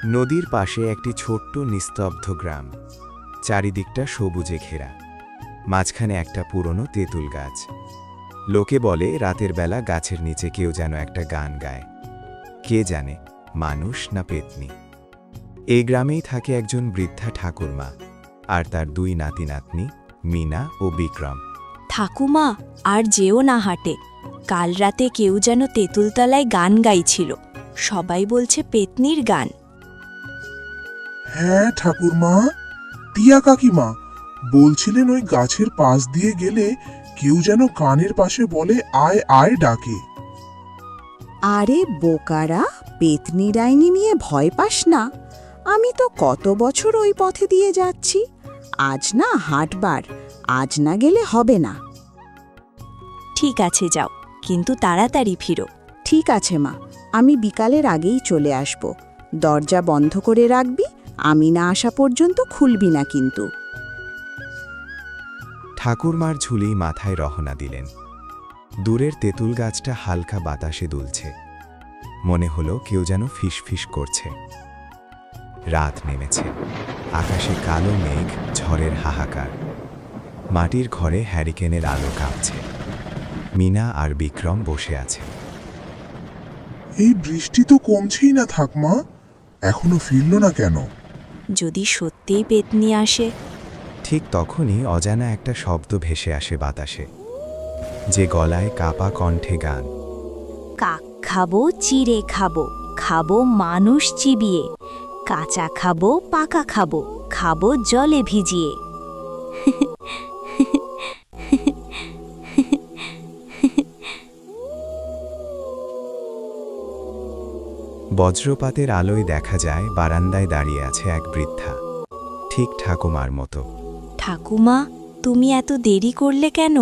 নদীর পাশে একটি ছোট্ট নিস্তব্ধ গ্রাম, চারিদিকটা সবুজে ঘেরা, মাঝখানে একটা পুরনো তেঁতুল গাছ। লোকে বলে রাতের বেলা গাছের নিচে কেউ যেন একটা গান গায়। কে জানে মানুষ না পেতনি। এই গ্রামেই থাকে একজন বৃদ্ধা ঠাকুরমা আর তার দুই নাতি নাতনি, মিনা ও বিক্রম। ঠাকুমা, আর যেও না হাটে। কাল রাতে কেউ যেন তেঁতুলতলায় গান গাইছিল। সবাই বলছে পেতনির গান। হ্যাঁ ঠাকুরমা, টিয়া কাকিমা বলছিলেন ওই গাছের পাশ দিয়ে গেলে কেউ যেন কানের পাশে বলে আয় আয় ডাকে। আরে বোকারা, পেতনি ডাইনি নিয়ে ভয় পাস না। আমি তো কত বছর ওই পথে দিয়ে যাচ্ছি। আজ না হাটবার, আজ না গেলে হবে না। ঠিক আছে, যাও, কিন্তু তাড়াতাড়ি ফিরো। ঠিক আছে মা, আমি বিকালের আগেই চলে আসব। দরজা বন্ধ করে রাখবি, আমি না আসা পর্যন্ত খুলবি না কিন্তু। ঠাকুরমার ঝুলি মাথায় রহনা দিলেন। দূরের তেঁতুল গাছটা হালকা বাতাসে দুলছে। মনে হলো কেউ যেন ফিসফিস করছে। রাত নেমেছে, আকাশে কালো মেঘ, ঝড়ের হাহাকার। মাটির ঘরে হ্যারিকেনের আলো কাঁপছে। মিনা আর বিক্রম বসে আছে। এই বৃষ্টি তো কমছেই না ঠাকমা, এখনো ফিরল না কেন? যদি সত্যিই পেতনি আসে। ঠিক তখনই অজানা একটা শব্দ ভেসে আসে বাতাসে, যে গলায় কাপা কণ্ঠে গান। কাক খাবো, চিড়ে খাবো, খাবো মানুষ চিবিয়ে, কাঁচা খাবো, পাকা খাবো, খাবো জলে ভিজিয়ে। বজ্রপাতের আলোয় দেখা যায় বারান্দায় দাঁড়িয়ে আছে এক বৃদ্ধা, ঠিক ঠাকুমার মতো। ঠাকুমা, তুমি এত দেরি করলে কেন?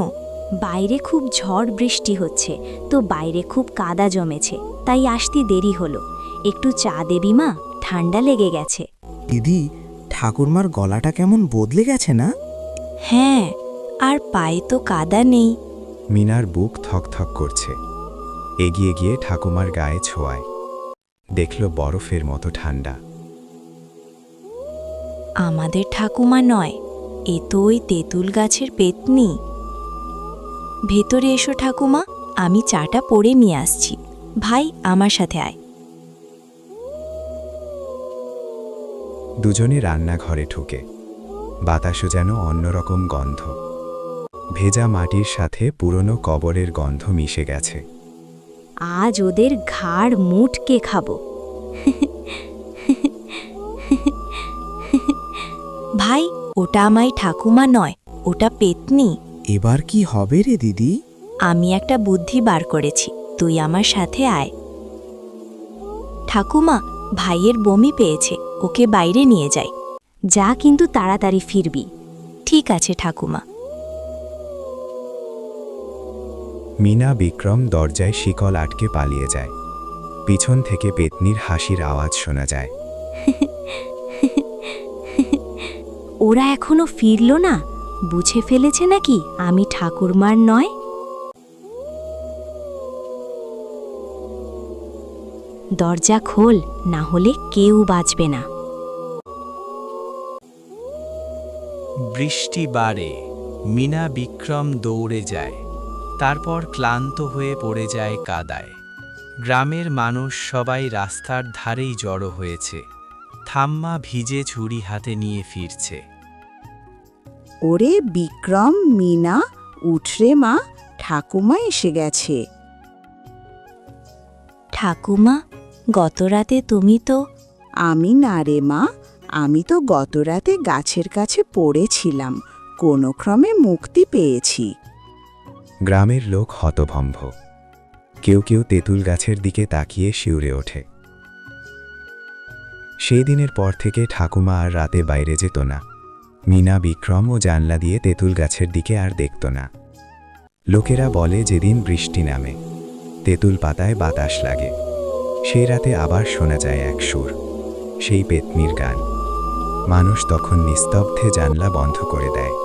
বাইরে খুব ঝড় বৃষ্টি হচ্ছে, তো বাইরে খুব কাদা জমেছে, তাই আসতে দেরি হলো। একটু চা দেবি মা? ঠান্ডা লেগে গেছে। দিদি, ঠাকুরমার গলাটা কেমন বদলে গেছে না? হ্যাঁ, আর পায়ে তো কাদা নেই। মিনার বুক থকথক করছে। এগিয়ে গিয়ে ঠাকুমার গায়ে ছোঁয়ায়, দেখল বরফের মতো ঠান্ডা। আমাদের ঠাকুমা নয়, এ তো ওই তেঁতুল গাছের পেতনি। ভেতরে এসো ঠাকুমা, আমি চাটা পরে নিয়ে আসছি। ভাই, আমার সাথে আয়। দুজনে রান্নাঘরে ঢুকে। বাতাসও যেন অন্যরকম গন্ধ। ভেজা মাটির সাথে পুরনো কবরের গন্ধ মিশে গেছে। আজ ওদের ঘাড় মুটকে খাবো। ভাই, ওটা আমায় ঠাকুমা নয়, ওটা পেতনি। এবার কি হবে রে দিদি? আমি একটা বুদ্ধি বার করেছি, তুই আমার সাথে আয়। ঠাকুমা, ভাইয়ের বমি পেয়েছে, ওকে বাইরে নিয়ে যাই। যা, কিন্তু তাড়াতাড়ি ফিরবি। ঠিক আছে ঠাকুমা। মিনা বিক্রম দরজায় শিকল আটকে পালিয়ে যায়। পিছন থেকে পেতনির হাসির আওয়াজ শোনা যায়। ওরা এখনো ফিরল না? বুঝে ফেলেছে নাকি আমি ঠাকুরমার নয়? দরজা খোল, না হলে কেউ বাঁচবে না। বৃষ্টি বাড়ে, মিনা বিক্রম দৌড়ে যায়। তারপর ক্লান্ত হয়ে পড়ে যায় কাদায়। গ্রামের মানুষ সবাই রাস্তার ধারেই জড়ো হয়েছে। ঠাম্মা ভিজে ছুরি হাতে নিয়ে ফিরছে। ওরে বিক্রম, মিনা, উঠরে মা, ঠাকুমা এসে গেছে। ঠাকুমা, গতরাতে তুমি তো। আমি না রে মা, আমি তো গতরাতে গাছের কাছে পড়েছিলাম, কোনো ক্রমে মুক্তি পেয়েছি। গ্রামের লোক হতভম্ব। কেউ কেউ তেঁতুল গাছের দিকে তাকিয়ে শিউরে ওঠে। সেই দিনের পর থেকে ঠাকুমা আর রাতে বাইরে যেত না। মিনা বিক্রম ও জানলা দিয়ে তেঁতুল গাছের দিকে আর দেখত না। লোকেরা বলে যেদিন বৃষ্টি নামে, তেঁতুল পাতায় বাতাস লাগে, সেই রাতে আবার শোনা যায় এক সুর, সেই পেতনির গান। মানুষ তখন নিস্তব্ধে জানলা বন্ধ করে দেয়।